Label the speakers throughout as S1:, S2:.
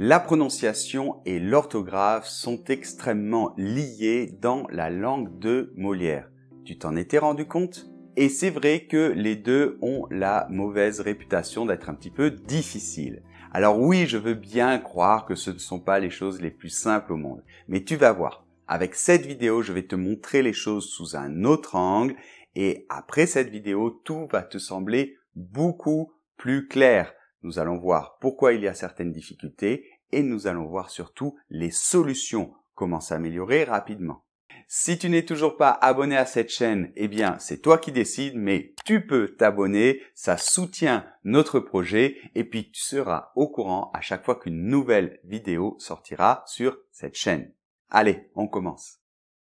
S1: La prononciation et l'orthographe sont extrêmement liées dans la langue de Molière. Tu t'en étais rendu compte? Et c'est vrai que les deux ont la mauvaise réputation d'être un petit peu difficiles. Alors oui, je veux bien croire que ce ne sont pas les choses les plus simples au monde. Mais tu vas voir, avec cette vidéo, je vais te montrer les choses sous un autre angle. Et après cette vidéo, tout va te sembler beaucoup plus clair. Nous allons voir pourquoi il y a certaines difficultés et nous allons voir surtout les solutions, comment s'améliorer rapidement. Si tu n'es toujours pas abonné à cette chaîne, eh bien c'est toi qui décides, mais tu peux t'abonner, ça soutient notre projet et puis tu seras au courant à chaque fois qu'une nouvelle vidéo sortira sur cette chaîne. Allez, on commence.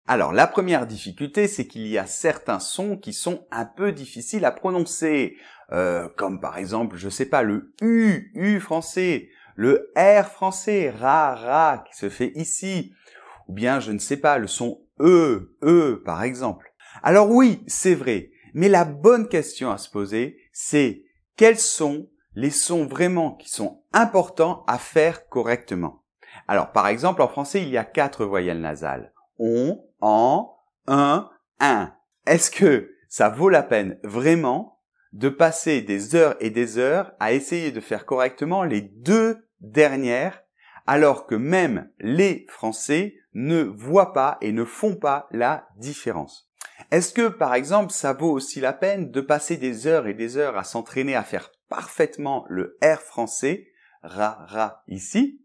S1: Alors la première difficulté, c'est qu'il y a certains sons qui sont un peu difficiles à prononcer, comme par exemple, je sais pas, le U français, le R français, ra qui se fait ici, ou bien je ne sais pas, le son E par exemple. Alors oui, c'est vrai, mais la bonne question à se poser, c'est quels sont les sons vraiment qui sont importants à faire correctement. Alors par exemple, en français, il y a 4 voyelles nasales. On, en, un. Est-ce que ça vaut la peine vraiment de passer des heures et des heures à essayer de faire correctement les 2 dernières alors que même les Français ne voient pas et ne font pas la différence? Est-ce que par exemple ça vaut aussi la peine de passer des heures et des heures à s'entraîner à faire parfaitement le R français, ra ici,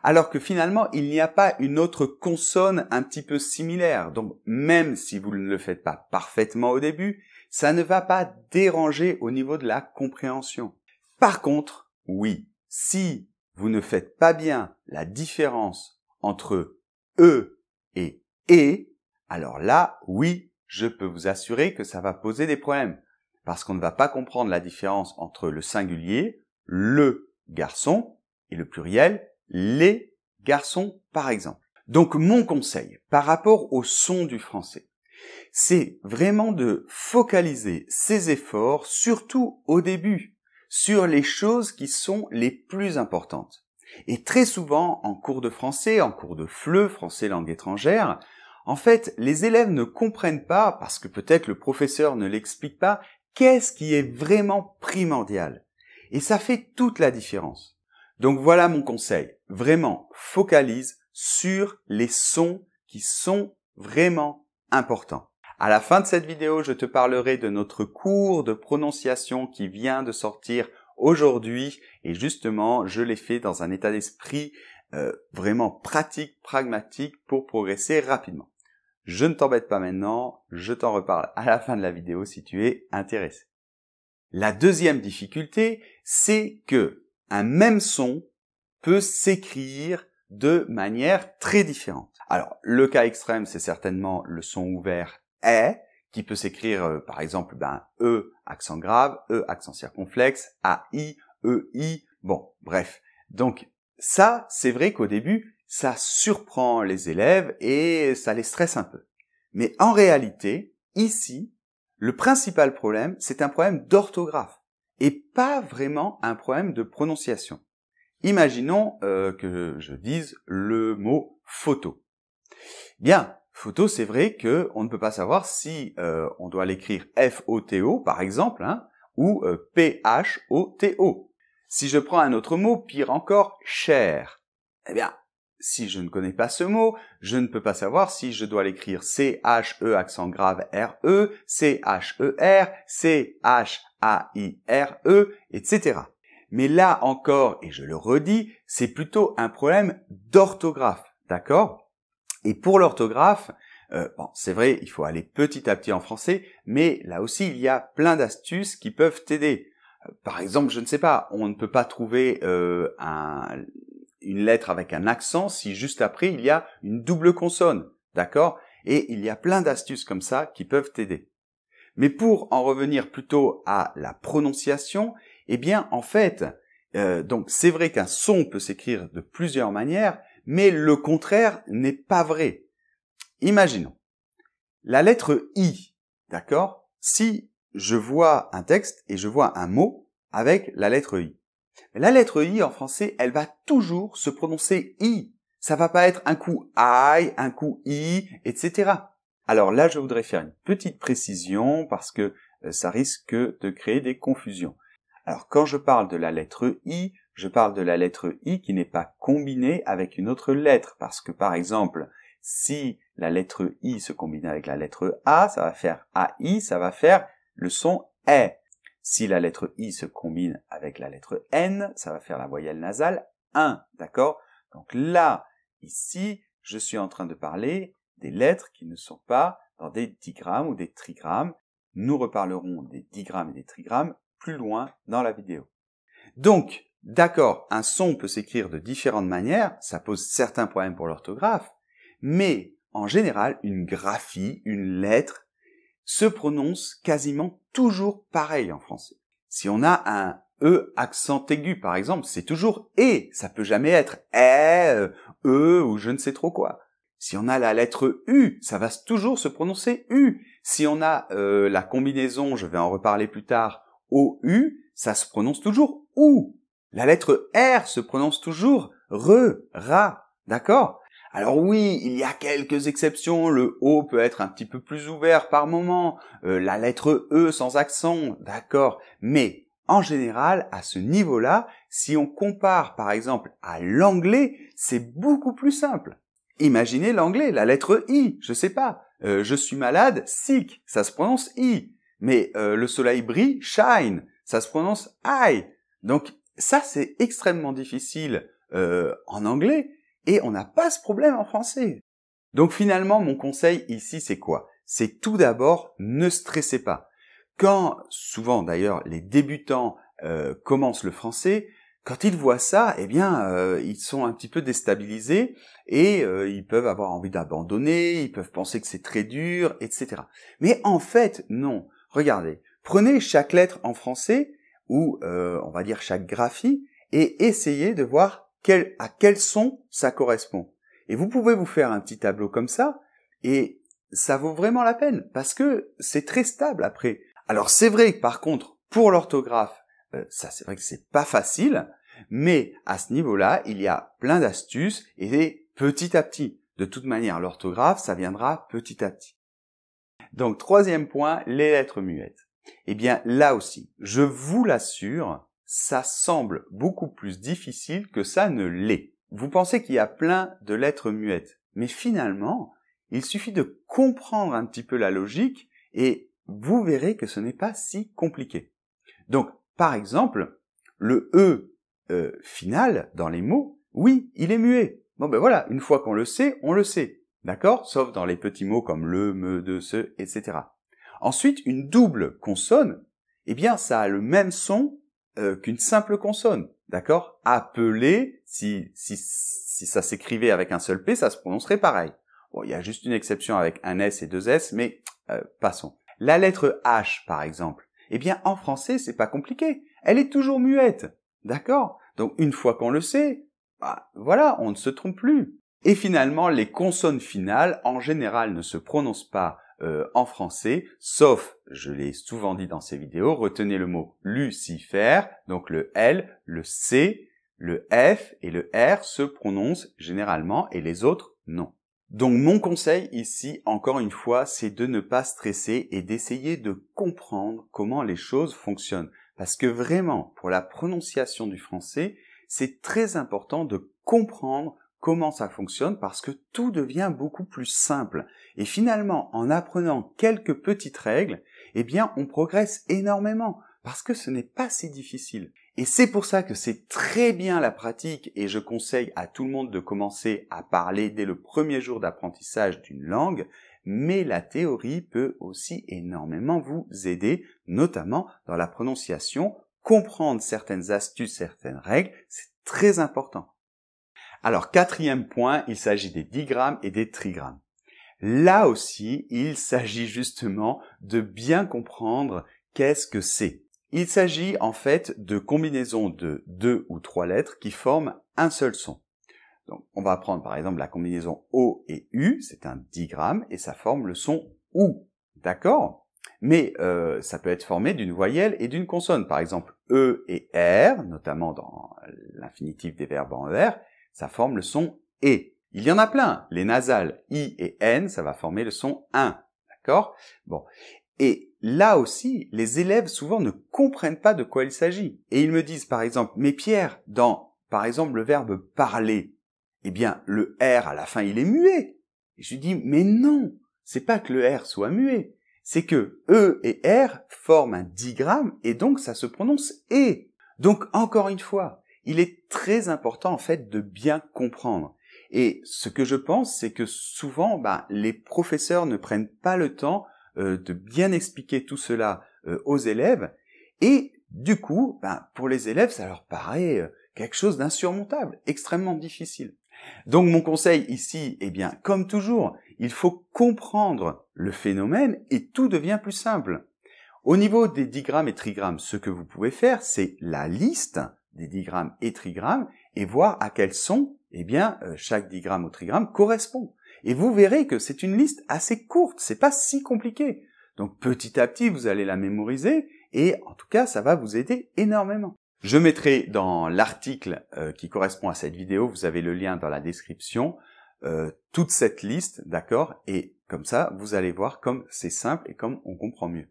S1: alors que finalement, il n'y a pas une autre consonne un petit peu similaire. Donc, même si vous ne le faites pas parfaitement au début, ça ne va pas déranger au niveau de la compréhension. Par contre, oui, si vous ne faites pas bien la différence entre E et E, alors là, oui, je peux vous assurer que ça va poser des problèmes. Parce qu'on ne va pas comprendre la différence entre le singulier, le garçon, et le pluriel, les garçons, par exemple. Donc, mon conseil par rapport au son du français, c'est vraiment de focaliser ses efforts, surtout au début, sur les choses qui sont les plus importantes. Et très souvent, en cours de français, en cours de FLE, français langue étrangère, en fait, les élèves ne comprennent pas, parce que peut-être le professeur ne l'explique pas, qu'est-ce qui est vraiment primordial. Et ça fait toute la différence. Donc voilà mon conseil. Vraiment, focalise sur les sons qui sont vraiment importants. À la fin de cette vidéo, je te parlerai de notre cours de prononciation qui vient de sortir aujourd'hui. Et justement, je l'ai fait dans un état d'esprit vraiment pratique, pragmatique pour progresser rapidement. Je ne t'embête pas maintenant, je t'en reparle à la fin de la vidéo si tu es intéressé. La deuxième difficulté, c'est que un même son peut s'écrire de manière très différente. Alors, le cas extrême, c'est certainement le son ouvert est, qui peut s'écrire, par exemple, E, accent grave, E, accent circonflexe, AI, EI, bon, bref. Donc, ça, c'est vrai qu'au début, ça surprend les élèves et ça les stresse un peu. Mais en réalité, ici, le principal problème, c'est un problème d'orthographe et pas vraiment un problème de prononciation. Imaginons que je dise le mot photo. Bien, photo, c'est vrai que on ne peut pas savoir si on doit l'écrire F-O-T-O par exemple, ou P-H-O-T-O. Si je prends un autre mot, pire encore, cher. Eh bien, si je ne connais pas ce mot, je ne peux pas savoir si je dois l'écrire C-H-E accent grave R-E, C-H-E-R, C-H-A-I-R-E, etc. Mais là encore, et je le redis, c'est plutôt un problème d'orthographe, d'accord? Et pour l'orthographe, c'est vrai, il faut aller petit à petit en français, mais là aussi, il y a plein d'astuces qui peuvent t'aider. Par exemple, je ne sais pas, on ne peut pas trouver une lettre avec un accent si juste après il y a une double consonne, d'accord? Et il y a plein d'astuces comme ça qui peuvent t'aider. Mais pour en revenir plutôt à la prononciation, eh bien en fait, donc c'est vrai qu'un son peut s'écrire de plusieurs manières, mais le contraire n'est pas vrai. Imaginons la lettre I, d'accord? Si je vois un texte et je vois un mot avec la lettre I, Mais la lettre I en français, elle va toujours se prononcer I. Ça va pas être un coup I, un coup I, etc. Alors là, je voudrais faire une petite précision parce que ça risque de créer des confusions. Alors quand je parle de la lettre I, je parle de la lettre I qui n'est pas combinée avec une autre lettre. Parce que par exemple, si la lettre I se combine avec la lettre A, ça va faire AI, ça va faire le son E. Si la lettre I se combine avec la lettre N, ça va faire la voyelle nasale 1, d'accord? Donc là, ici, je suis en train de parler des lettres qui ne sont pas dans des digrammes ou des trigrammes. Nous reparlerons des digrammes et des trigrammes plus loin dans la vidéo. Donc, d'accord, un son peut s'écrire de différentes manières, ça pose certains problèmes pour l'orthographe, mais en général, une graphie, une lettre, se prononce quasiment toujours pareil en français. Si on a un E accent aigu, par exemple, c'est toujours E, ça peut jamais être ou je ne sais trop quoi. Si on a la lettre U, ça va toujours se prononcer U. Si on a la combinaison, je vais en reparler plus tard, OU, ça se prononce toujours OU. La lettre R se prononce toujours RA, d'accord? Alors oui, il y a quelques exceptions, le O peut être un petit peu plus ouvert par moment, la lettre E sans accent, d'accord, mais en général, à ce niveau-là, si on compare par exemple à l'anglais, c'est beaucoup plus simple. Imaginez l'anglais, la lettre I, je sais pas, je suis malade, sick, ça se prononce I, mais le soleil brille, shine, ça se prononce I. Donc ça c'est extrêmement difficile en anglais, et on n'a pas ce problème en français. Donc finalement, mon conseil ici, c'est quoi? C'est tout d'abord, ne stressez pas. Quand, souvent d'ailleurs, les débutants commencent le français, quand ils voient ça, eh bien, ils sont un petit peu déstabilisés et ils peuvent avoir envie d'abandonner, ils peuvent penser que c'est très dur, etc. Mais en fait, non. Regardez, prenez chaque lettre en français, ou on va dire chaque graphie, et essayez de voir à quel son ça correspond. Et vous pouvez vous faire un petit tableau comme ça, et ça vaut vraiment la peine, parce que c'est très stable après. Alors c'est vrai que par contre, pour l'orthographe, ça c'est vrai que c'est pas facile, mais à ce niveau-là, il y a plein d'astuces, et petit à petit. De toute manière, l'orthographe, ça viendra petit à petit. Donc troisième point, les lettres muettes. Eh bien là aussi, je vous l'assure, ça semble beaucoup plus difficile que ça ne l'est. Vous pensez qu'il y a plein de lettres muettes, mais finalement, il suffit de comprendre un petit peu la logique et vous verrez que ce n'est pas si compliqué. Donc, par exemple, le E final dans les mots, oui, il est muet. Bon ben voilà, une fois qu'on le sait, on le sait. D'accord? Sauf dans les petits mots comme le, me, de, ce, etc. Ensuite, une double consonne, eh bien, ça a le même son qu'une simple consonne, d'accord? Appeler, si ça s'écrivait avec un seul P, ça se prononcerait pareil. Bon, il y a juste une exception avec un S et deux S, mais passons. La lettre H, par exemple, eh bien, en français, c'est pas compliqué. Elle est toujours muette, d'accord? Donc, une fois qu'on le sait, bah, voilà, on ne se trompe plus. Et finalement, les consonnes finales, en général, ne se prononcent pas en français, sauf, je l'ai souvent dit dans ces vidéos, retenez le mot Lucifer, donc le L, le C, le F et le R se prononcent généralement et les autres non. Donc mon conseil ici, encore une fois, c'est de ne pas stresser et d'essayer de comprendre comment les choses fonctionnent. Parce que vraiment, pour la prononciation du français, c'est très important de comprendre comment ça fonctionne parce que tout devient beaucoup plus simple. Et finalement, en apprenant quelques petites règles, eh bien, on progresse énormément parce que ce n'est pas si difficile. Et c'est pour ça que c'est très bien la pratique et je conseille à tout le monde de commencer à parler dès le premier jour d'apprentissage d'une langue, mais la théorie peut aussi énormément vous aider, notamment dans la prononciation. Comprendre certaines astuces, certaines règles, c'est très important. Alors, quatrième point, il s'agit des digrammes et des trigrammes. Là aussi, il s'agit justement de bien comprendre qu'est-ce que c'est. Il s'agit en fait de combinaisons de 2 ou 3 lettres qui forment un seul son. Donc, on va prendre par exemple la combinaison O et U, c'est un digramme et ça forme le son OU. D'accord? Mais ça peut être formé d'une voyelle et d'une consonne. Par exemple, E et R, notamment dans l'infinitif des verbes en ER, ça forme le son E. Il y en a plein. Les nasales I et N, ça va former le son 1. D'accord? Bon. Et là aussi, les élèves souvent ne comprennent pas de quoi il s'agit. Et ils me disent par exemple, mais Pierre, dans par exemple le verbe parler, eh bien le R à la fin il est muet. Et je lui dis, mais non, c'est pas que le R soit muet, c'est que E et R forment un digramme et donc ça se prononce E. Donc encore une fois, il est très important en fait de bien comprendre. Et ce que je pense, c'est que souvent, les professeurs ne prennent pas le temps de bien expliquer tout cela aux élèves. Et du coup, pour les élèves, ça leur paraît quelque chose d'insurmontable, extrêmement difficile. Donc mon conseil ici, eh bien, comme toujours, il faut comprendre le phénomène et tout devient plus simple. Au niveau des digrammes et trigrammes, ce que vous pouvez faire, c'est la liste des digrammes et trigrammes et voir à quels sons, eh bien, chaque digramme ou trigramme correspond. Et vous verrez que c'est une liste assez courte, c'est pas si compliqué. Donc petit à petit, vous allez la mémoriser et en tout cas, ça va vous aider énormément. Je mettrai dans l'article qui correspond à cette vidéo, vous avez le lien dans la description, toute cette liste, d'accord? Et comme ça, vous allez voir comme c'est simple et comme on comprend mieux.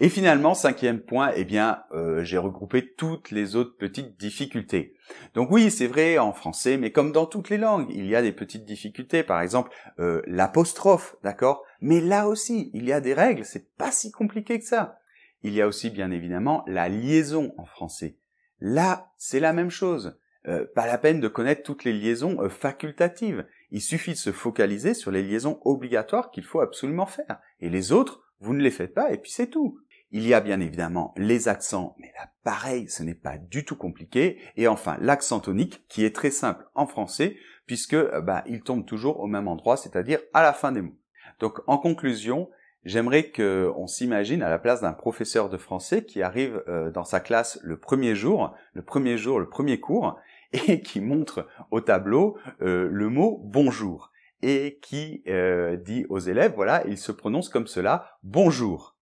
S1: Et finalement, cinquième point, eh bien, j'ai regroupé toutes les autres petites difficultés. Donc oui, c'est vrai en français, mais comme dans toutes les langues, il y a des petites difficultés. Par exemple, l'apostrophe, d'accord? Mais là aussi, il y a des règles, c'est pas si compliqué que ça. Il y a aussi, bien évidemment, la liaison en français. Là, c'est la même chose. Pas la peine de connaître toutes les liaisons facultatives. Il suffit de se focaliser sur les liaisons obligatoires qu'il faut absolument faire. Et les autres, vous ne les faites pas et puis c'est tout. Il y a bien évidemment les accents, mais là pareil, ce n'est pas du tout compliqué. Et enfin, l'accent tonique qui est très simple en français puisque il tombe toujours au même endroit, c'est-à-dire à la fin des mots. Donc en conclusion, j'aimerais qu'on s'imagine à la place d'un professeur de français qui arrive dans sa classe le premier cours, et qui montre au tableau le mot bonjour. Et qui dit aux élèves, voilà, il se prononce comme cela, bonjour.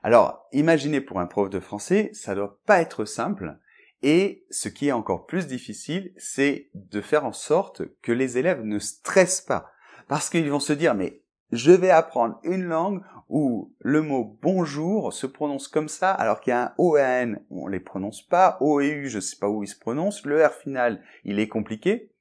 S1: Alors, imaginez pour un prof de français, ça doit pas être simple, et ce qui est encore plus difficile, c'est de faire en sorte que les élèves ne stressent pas, parce qu'ils vont se dire, mais je vais apprendre une langue où le mot bonjour se prononce comme ça, alors qu'il y a un O et un N, on les prononce pas, O et U, je sais pas où ils se prononcent, le R final, il est compliqué.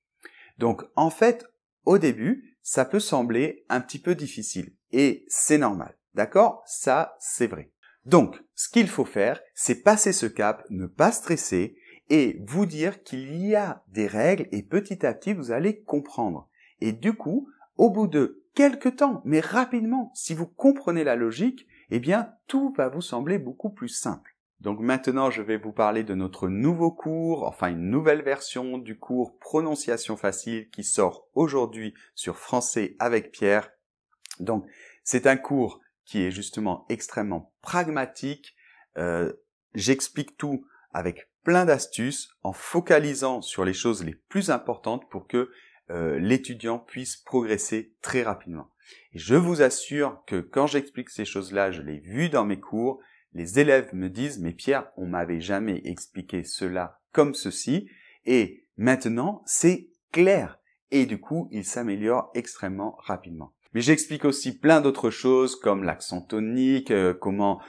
S1: Donc, en fait, au début, ça peut sembler un petit peu difficile, et c'est normal. D'accord? Ça, c'est vrai. Donc, ce qu'il faut faire, c'est passer ce cap, ne pas stresser et vous dire qu'il y a des règles et petit à petit, vous allez comprendre. Et du coup, au bout de quelques temps, mais rapidement, si vous comprenez la logique, eh bien, tout va vous sembler beaucoup plus simple. Donc maintenant, je vais vous parler de notre nouveau cours, enfin une nouvelle version du cours Prononciation facile qui sort aujourd'hui sur Français avec Pierre. Donc, c'est un cours qui est justement extrêmement pragmatique. J'explique tout avec plein d'astuces en focalisant sur les choses les plus importantes pour que l'étudiant puisse progresser très rapidement. Et je vous assure que quand j'explique ces choses-là, je l'ai vu dans mes cours, les élèves me disent « Mais Pierre, on m'avait jamais expliqué cela comme ceci et maintenant c'est clair ». Et du coup, ils s'améliorent extrêmement rapidement. Mais j'explique aussi plein d'autres choses comme l'accent tonique, comment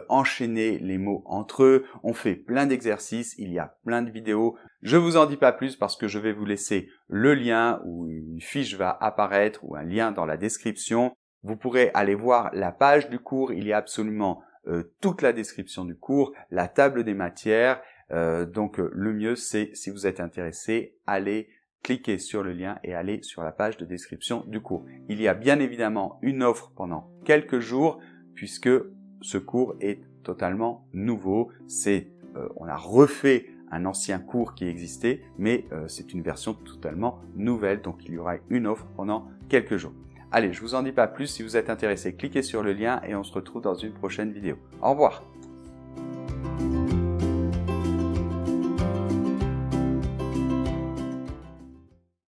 S1: enchaîner les mots entre eux. On fait plein d'exercices, il y a plein de vidéos. Je vous en dis pas plus parce que je vais vous laisser le lien où une fiche va apparaître ou un lien dans la description. Vous pourrez aller voir la page du cours, il y a absolument toute la description du cours, la table des matières. Donc le mieux c'est, si vous êtes intéressé, cliquez sur le lien et allez sur la page de description du cours. Il y a bien évidemment une offre pendant quelques jours puisque ce cours est totalement nouveau. On a refait un ancien cours qui existait, mais c'est une version totalement nouvelle. Donc il y aura une offre pendant quelques jours. Allez, je vous en dis pas plus. Si vous êtes intéressé, cliquez sur le lien et on se retrouve dans une prochaine vidéo. Au revoir.